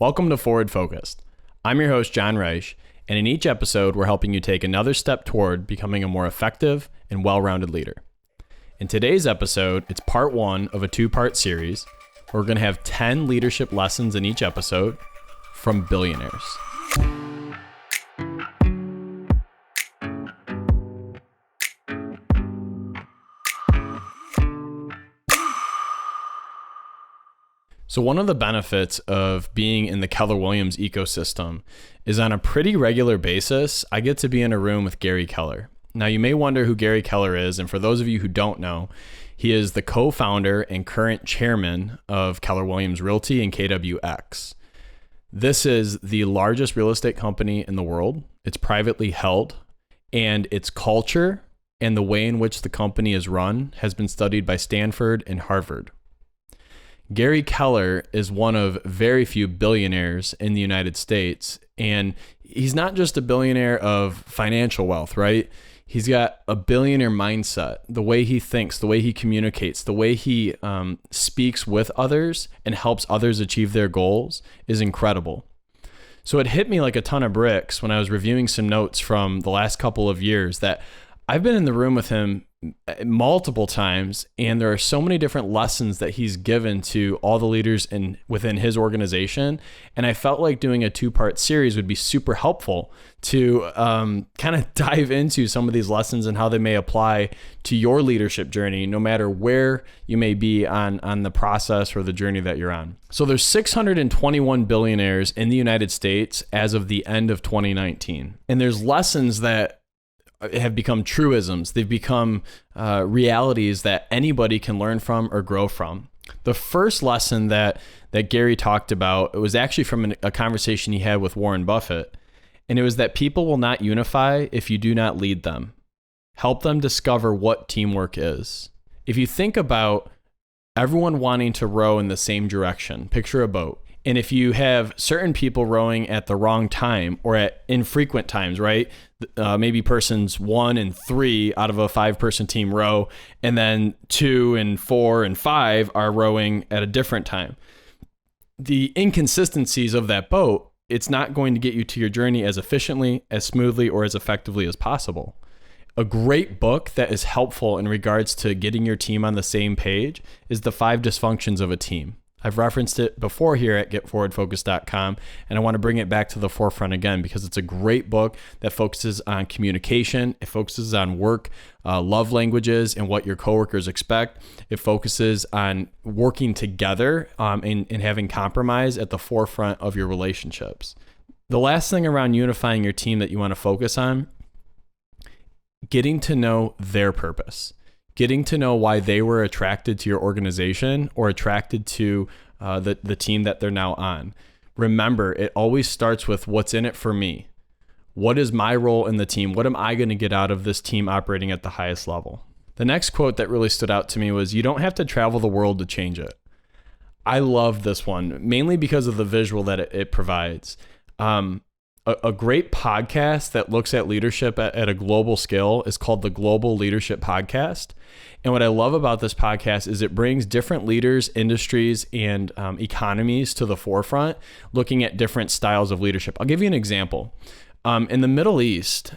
Welcome to Forward Focused. I'm your host, John Reich, and in each episode, we're helping you take another step toward becoming a more effective and well-rounded leader. In today's episode, it's part one of a two-part series. We're going to have 10 leadership lessons in each episode from Billionaires. So one of the benefits of being in the Keller Williams ecosystem is on a pretty regular basis, I get to be in a room with Gary Keller. Now you may wonder who Gary Keller is, and for those of you who don't know, he is the co-founder and current chairman of Keller Williams Realty and KWX. This is the largest real estate company in the world. It's privately held, and its culture and the way in which the company is run has been studied by Stanford and Harvard. Gary Keller is one of very few billionaires in the United States, and he's not just a billionaire of financial wealth, right? He's got a billionaire mindset. The way he thinks, the way he communicates, the way he speaks with others and helps others achieve their goals is incredible. So it hit me like a ton of bricks when I was reviewing some notes from the last couple of years that I've been in the room with him multiple times, and there are so many different lessons that he's given to all the leaders within his organization. And I felt like doing a two-part series would be super helpful to kind of dive into some of these lessons and how they may apply to your leadership journey, no matter where you may be on the process or the journey that you're on. So there's 621 billionaires in the United States as of the end of 2019. And there's lessons that have become truisms. They've become realities that anybody can learn from or grow from. The first lesson that Gary talked about, it was actually from a conversation he had with Warren Buffett. And it was that people will not unify if you do not lead them. Help them discover what teamwork is. If you think about everyone wanting to row in the same direction, picture a boat. And if you have certain people rowing at the wrong time or at infrequent times, right? Maybe persons 1 and 3 out of a 5-person team row, and then 2 and 4 and 5 are rowing at a different time. The inconsistencies of that boat, it's not going to get you to your journey as efficiently, as smoothly, or as effectively as possible. A great book that is helpful in regards to getting your team on the same page is The 5 Dysfunctions of a Team. I've referenced it before here at getforwardfocus.com, and I want to bring it back to the forefront again because it's a great book that focuses on communication. It focuses on work, love languages, and what your coworkers expect. It focuses on working together and having compromise at the forefront of your relationships. The last thing around unifying your team that you want to focus on, getting to know their purpose. Getting to know why they were attracted to your organization or attracted to the team that they're now on. Remember, it always starts with what's in it for me. What is my role in the team? What am I going to get out of this team operating at the highest level? The next quote that really stood out to me was, "You don't have to travel the world to change it." I love this one, mainly because of the visual that it provides. A great podcast that looks at leadership at a global scale is called the Global Leadership Podcast. And what I love about this podcast is it brings different leaders, industries, and economies to the forefront, looking at different styles of leadership. I'll give you an example. In the Middle East,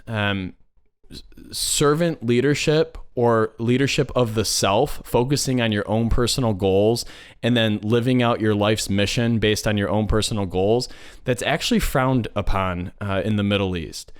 servant leadership or leadership of the self, focusing on your own personal goals and then living out your life's mission based on your own personal goals, that's actually frowned upon in the Middle East.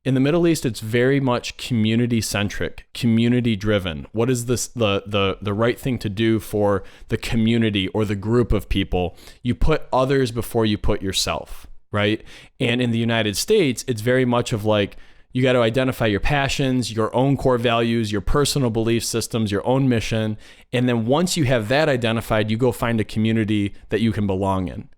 In the Middle East, it's very much community-centric, community-driven. What is the right thing to do for the community or the group of people? You put others before you put yourself, right? And in the United States, it's very much of like, you got to identify your passions, your own core values, your personal belief systems, your own mission. And then once you have that identified, you go find a community that you can belong in.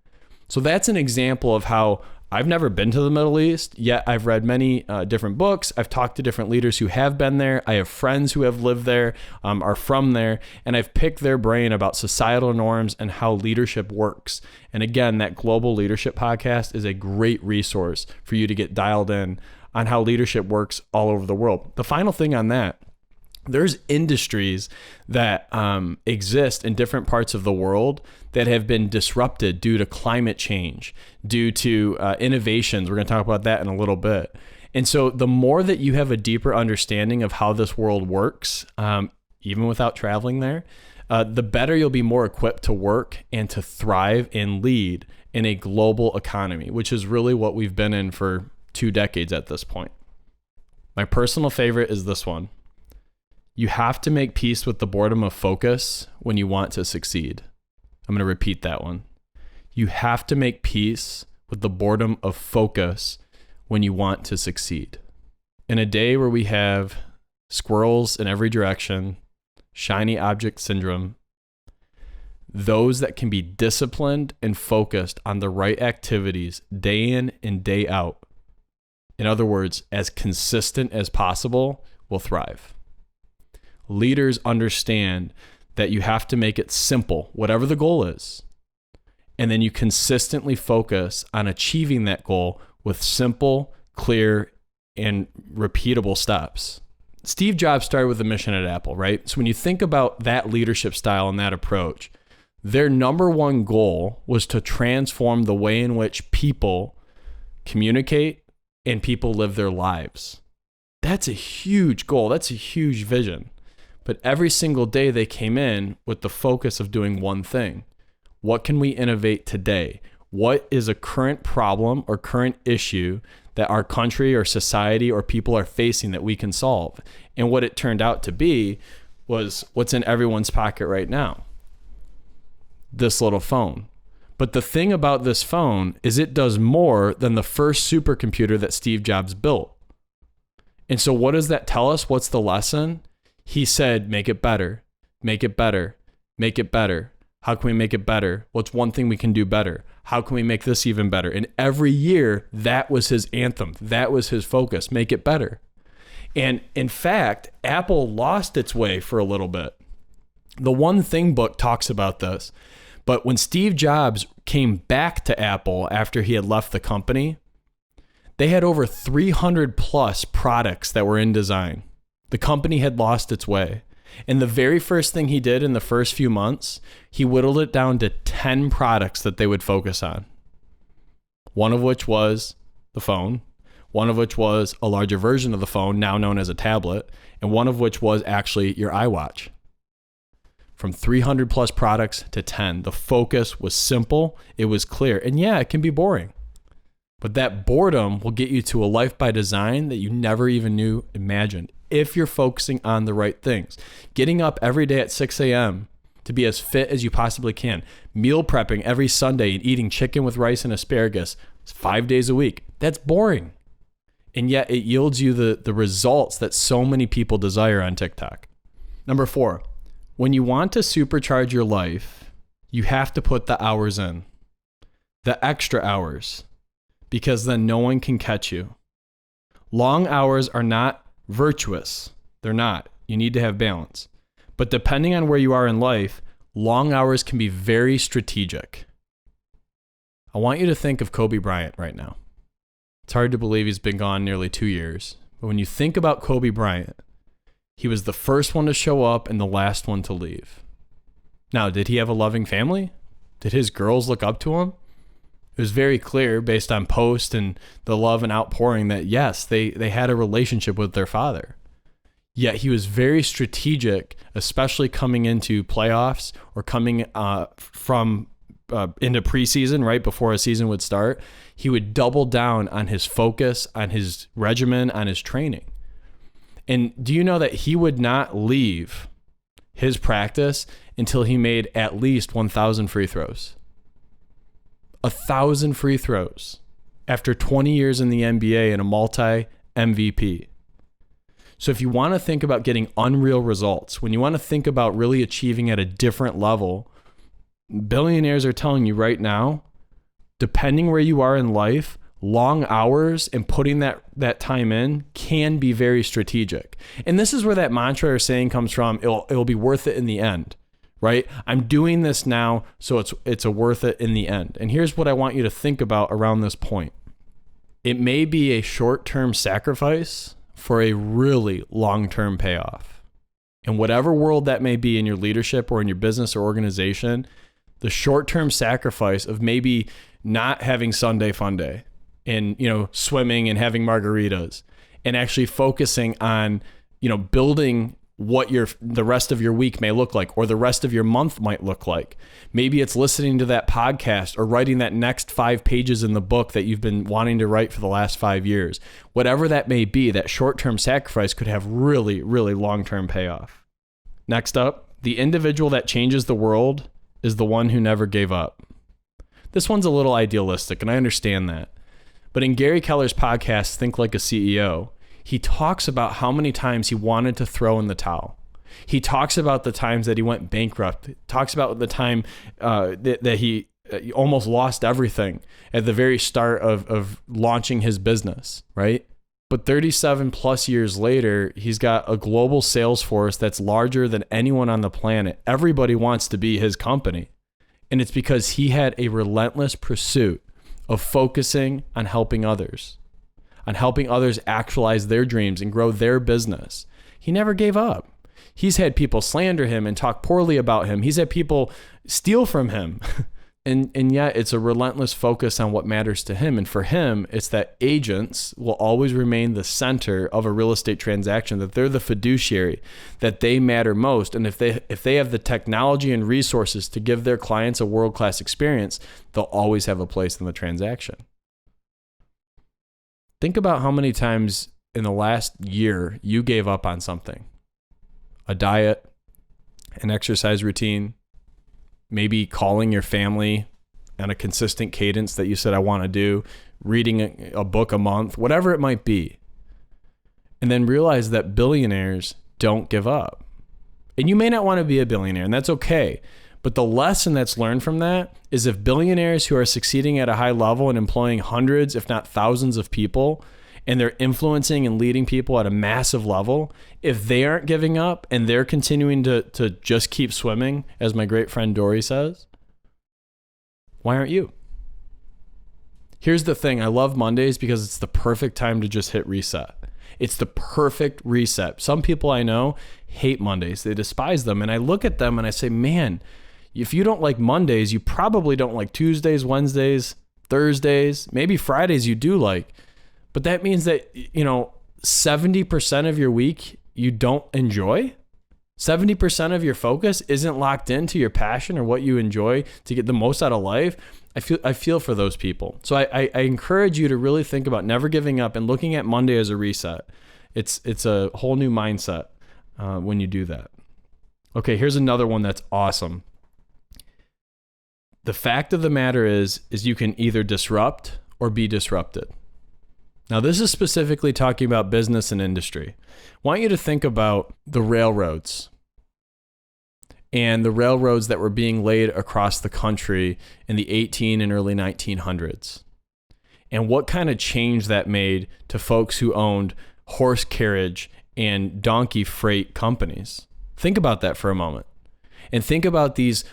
So that's an example of how I've never been to the Middle East, yet I've read many different books. I've talked to different leaders who have been there. I have friends who have lived there, are from there, and I've picked their brain about societal norms and how leadership works. And again, that Global Leadership Podcast is a great resource for you to get dialed in on how leadership works all over the world. The final thing on that There's industries that exist in different parts of the world that have been disrupted due to climate change, due to innovations. We're going to talk about that in a little bit. And so the more that you have a deeper understanding of how this world works, even without traveling there, the better you'll be more equipped to work and to thrive and lead in a global economy, which is really what we've been in for 2 decades at this point. My personal favorite is this one. You have to make peace with the boredom of focus when you want to succeed. I'm going to repeat that one. You have to make peace with the boredom of focus when you want to succeed. In a day where we have squirrels in every direction, shiny object syndrome, those that can be disciplined and focused on the right activities day in and day out, in other words, as consistent as possible, will thrive. Leaders understand that you have to make it simple, whatever the goal is, and then you consistently focus on achieving that goal with simple, clear, and repeatable steps. Steve Jobs started with a mission at Apple, right? So when you think about that leadership style and that approach, their number one goal was to transform the way in which people communicate and people live their lives. That's a huge goal. That's a huge vision. But every single day they came in with the focus of doing one thing. What can we innovate today? What is a current problem or current issue that our country or society or people are facing that we can solve? And what it turned out to be was what's in everyone's pocket right now. This little phone. But the thing about this phone is it does more than the first supercomputer that Steve Jobs built. And so what does that tell us? What's the lesson? He said, make it better, make it better, make it better. How can we make it better? What's one thing we can do better? How can we make this even better? And every year, that was his anthem. That was his focus, make it better. And in fact, Apple lost its way for a little bit. The One Thing book talks about this. But when Steve Jobs came back to Apple after he had left the company, they had over 300 plus products that were in design. The company had lost its way. And the very first thing he did in the first few months, he whittled it down to 10 products that they would focus on. One of which was the phone, one of which was a larger version of the phone, now known as a tablet, and one of which was actually your iWatch. From 300 plus products to 10, the focus was simple, it was clear, and yeah, it can be boring. But that boredom will get you to a life by design that you never even knew imagined if you're focusing on the right things. Getting up every day at 6 a.m. to be as fit as you possibly can. Meal prepping every Sunday and eating chicken with rice and asparagus 5 days a week. That's boring. And yet it yields you the results that so many people desire on TikTok. Number 4, when you want to supercharge your life, you have to put the hours in. The extra hours. Because then no one can catch you. Long hours are not virtuous. They're not. You need to have balance. But depending on where you are in life, long hours can be very strategic. I want you to think of Kobe Bryant right now. It's hard to believe he's been gone nearly 2 years. But when you think about Kobe Bryant, he was the first one to show up and the last one to leave. Now, did he have a loving family? Did his girls look up to him? It was very clear based on post and the love and outpouring that yes, they had a relationship with their father. Yet he was very strategic, especially coming into playoffs or coming from into preseason, right before a season would start. He would double down on his focus, on his regimen, on his training. And do you know that he would not leave his practice until he made at least 1,000 free throws? 1,000 free throws after 20 years in the NBA and a multi-MVP. So if you want to think about getting unreal results, when you want to think about really achieving at a different level, billionaires are telling you right now, depending where you are in life, long hours and putting that time in can be very strategic. And this is where that mantra or saying comes from, it'll be worth it in the end. Right? I'm doing this now, so it's a worth it in the end. And here's what I want you to think about around this point. It may be a short-term sacrifice for a really long-term payoff. In whatever world that may be in your leadership or in your business or organization, the short-term sacrifice of maybe not having Sunday fun day and, swimming and having margaritas and actually focusing on, building what the rest of your week may look like or the rest of your month might look like. Maybe it's listening to that podcast or writing that next 5 pages in the book that you've been wanting to write for the last 5 years. Whatever that may be, that short-term sacrifice could have really, really long-term payoff. Next up, the individual that changes the world is the one who never gave up. This one's a little idealistic, and I understand that. But in Gary Keller's podcast, Think Like a CEO, he talks about how many times he wanted to throw in the towel. He talks about the times that he went bankrupt. He talks about the time that he almost lost everything at the very start of launching his business, right? But 37 plus years later, he's got a global sales force that's larger than anyone on the planet. Everybody wants to be his company. And it's because he had a relentless pursuit of focusing on helping others actualize their dreams and grow their business. He never gave up. He's had people slander him and talk poorly about him. He's had people steal from him. And yet it's a relentless focus on what matters to him. And for him, it's that agents will always remain the center of a real estate transaction, that they're the fiduciary, that they matter most. And if they have the technology and resources to give their clients a world-class experience, they'll always have a place in the transaction. Think about how many times in the last year you gave up on something. A diet, an exercise routine, maybe calling your family on a consistent cadence that you said, I want to do, reading a book a month, whatever it might be. And then realize that billionaires don't give up. And you may not want to be a billionaire, and that's okay. But the lesson that's learned from that is if billionaires who are succeeding at a high level and employing hundreds, if not thousands of people, and they're influencing and leading people at a massive level, if they aren't giving up and they're continuing to just keep swimming, as my great friend Dory says, why aren't you? Here's the thing. I love Mondays because it's the perfect time to just hit reset. It's the perfect reset. Some people I know hate Mondays. They despise them. And I look at them and I say, man, if you don't like Mondays, you probably don't like Tuesdays, Wednesdays, Thursdays, maybe Fridays you do like. But that means that, 70% of your week you don't enjoy. 70% of your focus isn't locked into your passion or what you enjoy to get the most out of life. I feel for those people. So I encourage you to really think about never giving up and looking at Monday as a reset. It's a whole new mindset when you do that. Okay, here's another one that's awesome. The fact of the matter is you can either disrupt or be disrupted. Now, this is specifically talking about business and industry. I want you to think about the railroads and the railroads that were being laid across the country in the 18 and early 1900s. And what kind of change that made to folks who owned horse carriage and donkey freight companies. Think about that for a moment. And think about these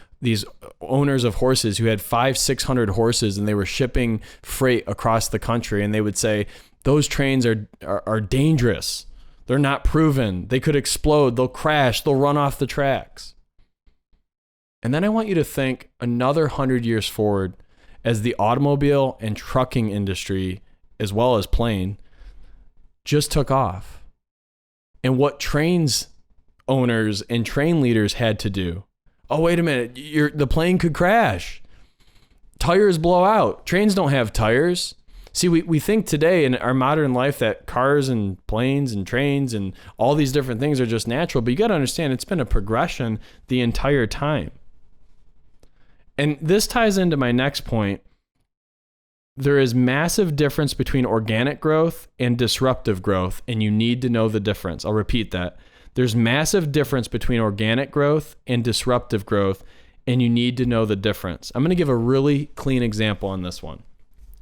owners of horses who had 500-600 horses and they were shipping freight across the country, and they would say, those trains are dangerous. They're not proven. They could explode. They'll crash. They'll run off the tracks. And then I want you to think another 100 years forward as the automobile and trucking industry, as well as plane, just took off. And what trains owners and train leaders had to do. Oh, wait a minute. The plane could crash. Tires blow out. Trains don't have tires. See, we think today in our modern life that cars and planes and trains and all these different things are just natural, but you got to understand it's been a progression the entire time. And this ties into my next point. There is massive difference between organic growth and disruptive growth, and you need to know the difference. I'll repeat that. There's massive difference between organic growth and disruptive growth, and you need to know the difference. I'm going to give a really clean example on this one.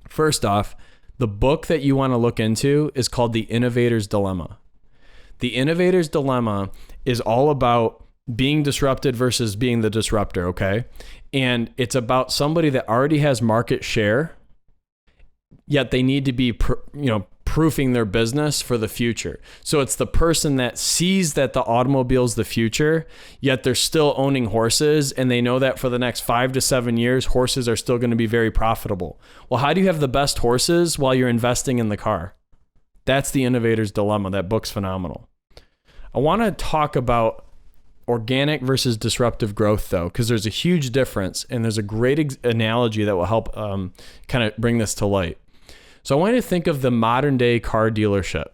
First off, the book that you want to look into is called The Innovator's Dilemma. The Innovator's Dilemma is all about being disrupted versus being the disruptor, okay? And it's about somebody that already has market share, yet they need to be, proofing their business for the future. So it's the person that sees that the automobile's the future, yet they're still owning horses, and they know that for the next 5 to 7 years, horses are still going to be very profitable. Well, how do you have the best horses while you're investing in the car? That's the innovator's dilemma. That book's phenomenal. I want to talk about organic versus disruptive growth, though, because there's a huge difference, and there's a great analogy that will help kind of bring this to light. So I want you to think of the modern day car dealership.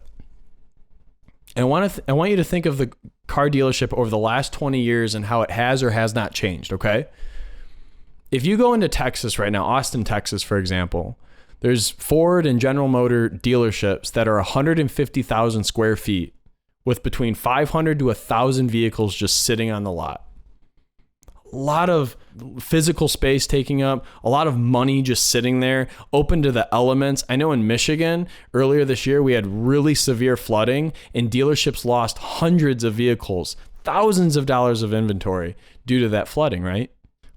And I want you to think of the car dealership over the last 20 years and how it has or has not changed, okay? If you go into Texas right now, Austin, Texas, for example, there's Ford and General Motor dealerships that are 150,000 square feet with between 500 to 1,000 vehicles just sitting on the lot. A lot of physical space taking up, a lot of money just sitting there, open to the elements. I know in Michigan, earlier this year, we had really severe flooding and dealerships lost hundreds of vehicles, thousands of dollars of inventory due to that flooding, right?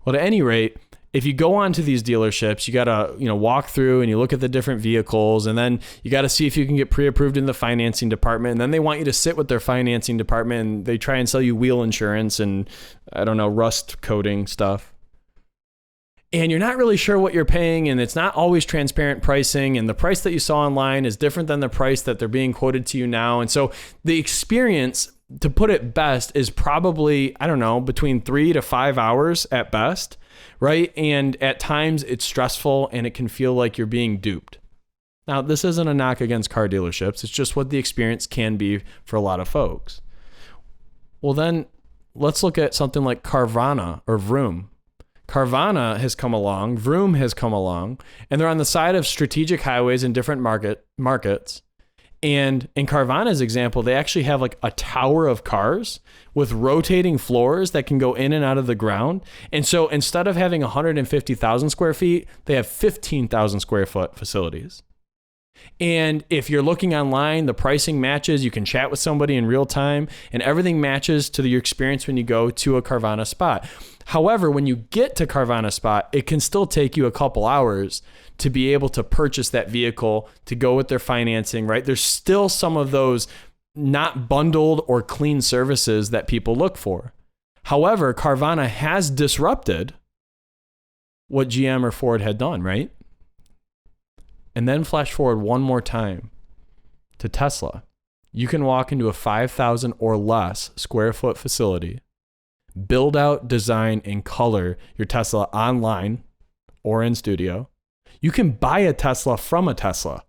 Well, at any rate, if you go onto these dealerships, you got to, walk through and you look at the different vehicles, and then you got to see if you can get pre-approved in the financing department. And then they want you to sit with their financing department, and they try and sell you wheel insurance and rust coating stuff. And you're not really sure what you're paying, and it's not always transparent pricing, and the price that you saw online is different than the price that they're being quoted to you now. And so the experience, to put it best, is probably, between 3 to 5 hours at best. Right? And at times it's stressful and it can feel like you're being duped. Now, this isn't a knock against car dealerships. It's just what the experience can be for a lot of folks. Well, then let's look at something like Carvana or Vroom. Carvana has come along, Vroom has come along, and they're on the side of strategic highways in different markets. And in Carvana's example, they actually have like a tower of cars with rotating floors that can go in and out of the ground. And so instead of having 150,000 square feet, they have 15,000 square foot facilities. And if you're looking online, the pricing matches, you can chat with somebody in real time, and everything matches to your experience when you go to a Carvana spot. However, when you get to Carvana spot, it can still take you a couple hours to be able to purchase that vehicle, to go with their financing, right? There's still some of those not bundled or clean services that people look for. However, Carvana has disrupted what GM or Ford had done, right? And then flash forward one more time to Tesla. You can walk into a 5,000 or less square foot facility, build out, design, and color your Tesla online or in studio. You can buy a Tesla from a Tesla.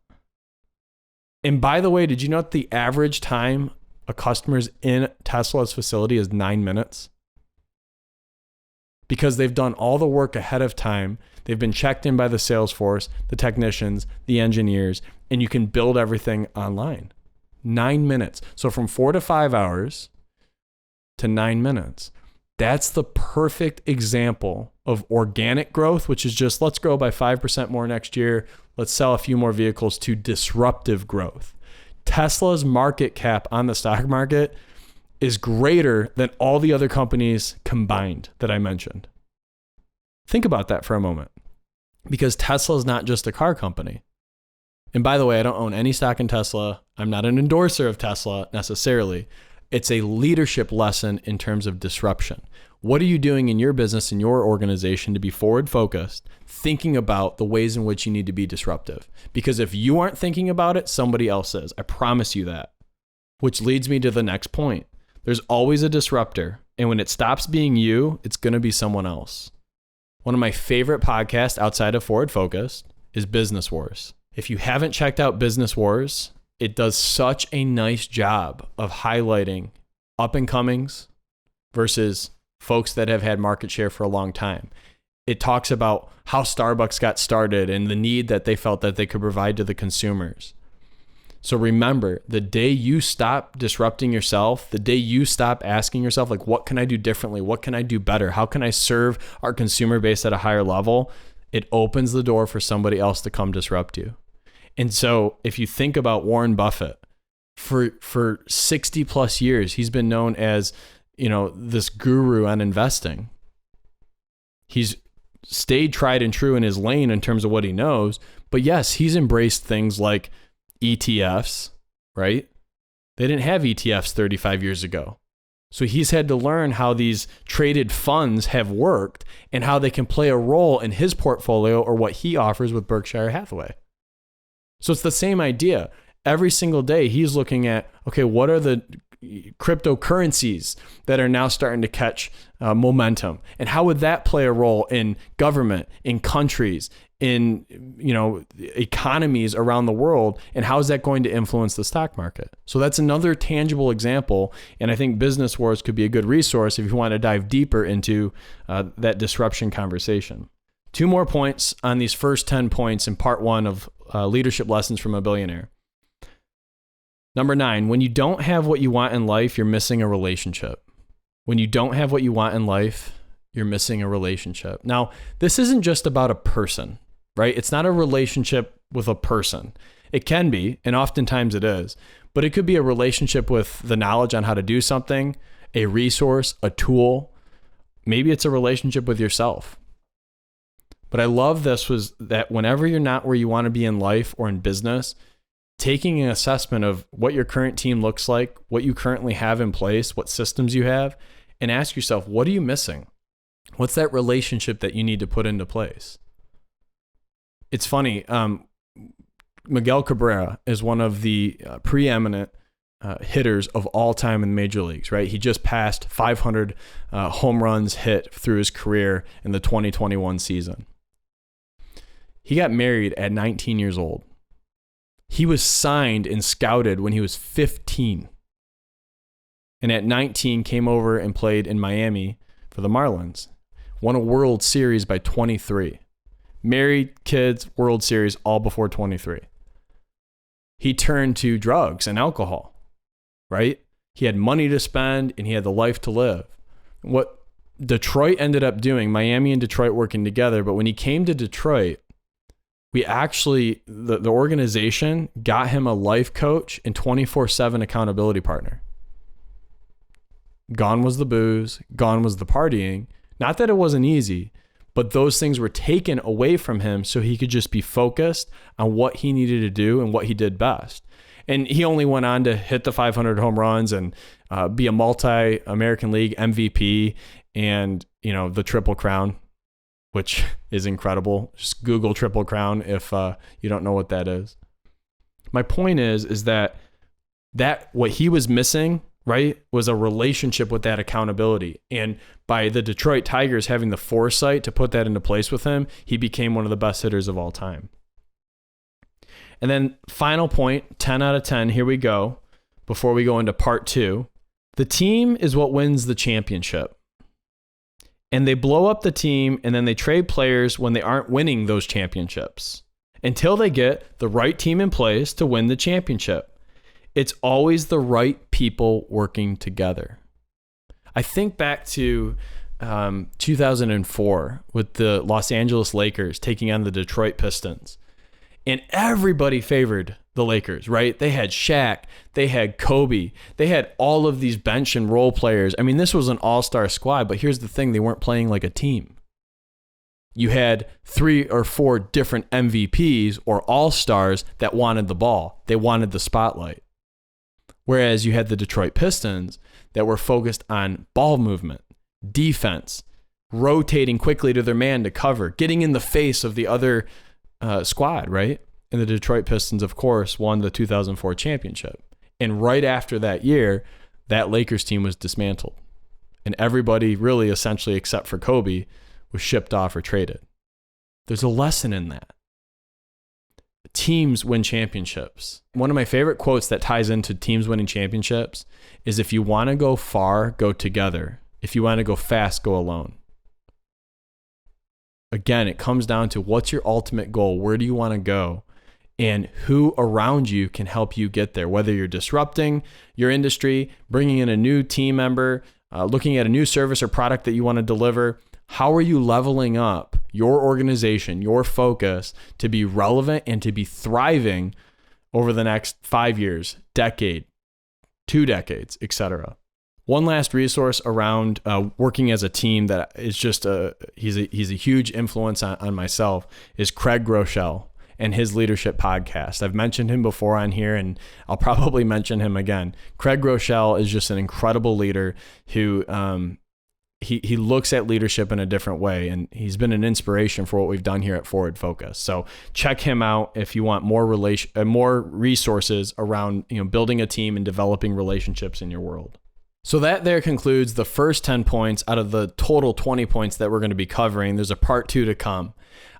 And by the way, did you know that the average time a customer's in Tesla's facility is 9 minutes? Because they've done all the work ahead of time. They've been checked in by the sales force, the technicians, the engineers, and you can build everything online. 9 minutes. So from 4 to 5 hours to 9 minutes. That's the perfect example of organic growth, which is just let's grow by 5% more next year. Let's sell a few more vehicles, to disruptive growth. Tesla's market cap on the stock market is greater than all the other companies combined that I mentioned. Think about that for a moment, because Tesla is not just a car company. And by the way, I don't own any stock in Tesla. I'm not an endorser of Tesla necessarily. It's a leadership lesson in terms of disruption. What are you doing in your business, in your organization, to be forward focused, thinking about the ways in which you need to be disruptive? Because if you aren't thinking about it, somebody else is. I promise you that. Which leads me to the next point. There's always a disruptor. And when it stops being you, it's going to be someone else. One of my favorite podcasts outside of Forward Focused is Business Wars. If you haven't checked out Business Wars, it does such a nice job of highlighting up and comings versus folks that have had market share for a long time. It talks about how Starbucks got started and the need that they felt that they could provide to the consumers. So remember, the day you stop disrupting yourself, the day you stop asking yourself, like, what can I do differently? What can I do better? How can I serve our consumer base at a higher level? It opens the door for somebody else to come disrupt you. And so if you think about Warren Buffett, for 60 plus years, he's been known as, this guru on investing. He's stayed tried and true in his lane in terms of what he knows. But yes, he's embraced things like ETFs, right? They didn't have ETFs 35 years ago. So he's had to learn how these traded funds have worked and how they can play a role in his portfolio or what he offers with Berkshire Hathaway. So it's the same idea. Every single day he's looking at, okay, what are the cryptocurrencies that are now starting to catch momentum? And how would that play a role in government, in countries, in economies around the world, and how is that going to influence the stock market? So that's another tangible example, and I think Business Wars could be a good resource if you want to dive deeper into that disruption conversation. 2 more points on these first 10 points in part 1 of Leadership Lessons from a Billionaire. Number 9, when you don't have what you want in life, you're missing a relationship. When you don't have what you want in life, you're missing a relationship. Now, this isn't just about a person, right? It's not a relationship with a person. It can be, and oftentimes it is, but it could be a relationship with the knowledge on how to do something, a resource, a tool. Maybe it's a relationship with yourself. But I love this was that whenever you're not where you want to be in life or in business, taking an assessment of what your current team looks like, what you currently have in place, what systems you have, and ask yourself, what are you missing? What's that relationship that you need to put into place? It's funny. Miguel Cabrera is one of the preeminent hitters of all time in the major leagues, right? He just passed 500 home runs hit through his career in the 2021 season. He got married at 19 years old. He was signed and scouted when he was 15. And at 19 came over and played in Miami for the Marlins. Won a World Series by 23. Married, kids, World Series, all before 23. He turned to drugs and alcohol, right? He had money to spend and he had the life to live. What Detroit ended up doing, Miami and Detroit working together, but when he came to Detroit, we actually, the organization got him a life coach and 24/7 accountability partner. Gone was the booze, gone was the partying. Not that it wasn't easy, but those things were taken away from him so he could just be focused on what he needed to do and what he did best. And he only went on to hit the 500 home runs and be a multi-American League MVP and, the Triple Crown, which is incredible. Just Google Triple Crown if you don't know what that is. My point is that what he was missing, right, was a relationship with that accountability. And by the Detroit Tigers having the foresight to put that into place with him, he became one of the best hitters of all time. And then final point, 10 out of 10, here we go, before we go into part 2. The team is what wins the championship. And they blow up the team and then they trade players when they aren't winning those championships until they get the right team in place to win the championship. It's always the right people working together. I think back to 2004 with the Los Angeles Lakers taking on the Detroit Pistons. And everybody favored the Lakers, right? They had Shaq, they had Kobe, they had all of these bench and role players. I mean, this was an all-star squad, but here's the thing, they weren't playing like a team. You had 3 or 4 different MVPs or all-stars that wanted the ball. They wanted the spotlight. Whereas you had the Detroit Pistons that were focused on ball movement, defense, rotating quickly to their man to cover, getting in the face of the other squad, right? And the Detroit Pistons, of course, won the 2004 championship. And right after that year, that Lakers team was dismantled. And everybody really essentially, except for Kobe, was shipped off or traded. There's a lesson in that. Teams win championships. One of my favorite quotes that ties into teams winning championships is, if you want to go far, go together. If you want to go fast, go alone. Again, it comes down to what's your ultimate goal? Where do you want to go? And who around you can help you get there? Whether you're disrupting your industry, bringing in a new team member, looking at a new service or product that you want to deliver, how are you leveling up your organization, your focus to be relevant and to be thriving over the next 5 years, decade, 2 decades, etc.? One last resource around working as a team that is just he's a huge influence on myself is Craig Groeschel. and his leadership podcast. I've mentioned him before on here, and I'll probably mention him again. Craig Groeschel is just an incredible leader who he looks at leadership in a different way, and he's been an inspiration for what we've done here at Forward Focus. So check him out if you want more resources around building a team and developing relationships in your world. So that there concludes the first 10 points out of the total 20 points that we're going to be covering. There's a part 2 to come.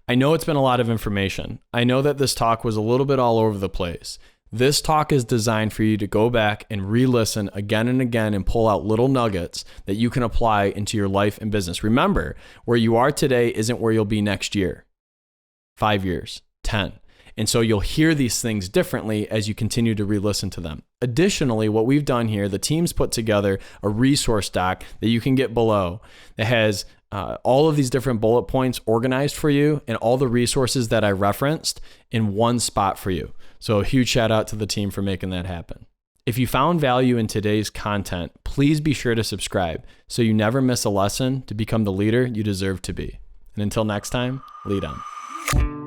I know it's been a lot of information. I know that this talk was a little bit all over the place. This talk is designed for you to go back and re-listen again and again and pull out little nuggets that you can apply into your life and business. Remember, where you are today isn't where you'll be next year, 5 years, 10. And so you'll hear these things differently as you continue to re-listen to them. Additionally, what we've done here, the team's put together a resource doc that you can get below that has all of these different bullet points organized for you and all the resources that I referenced in one spot for you. So a huge shout out to the team for making that happen. If you found value in today's content, please be sure to subscribe so you never miss a lesson to become the leader you deserve to be. And until next time, lead on.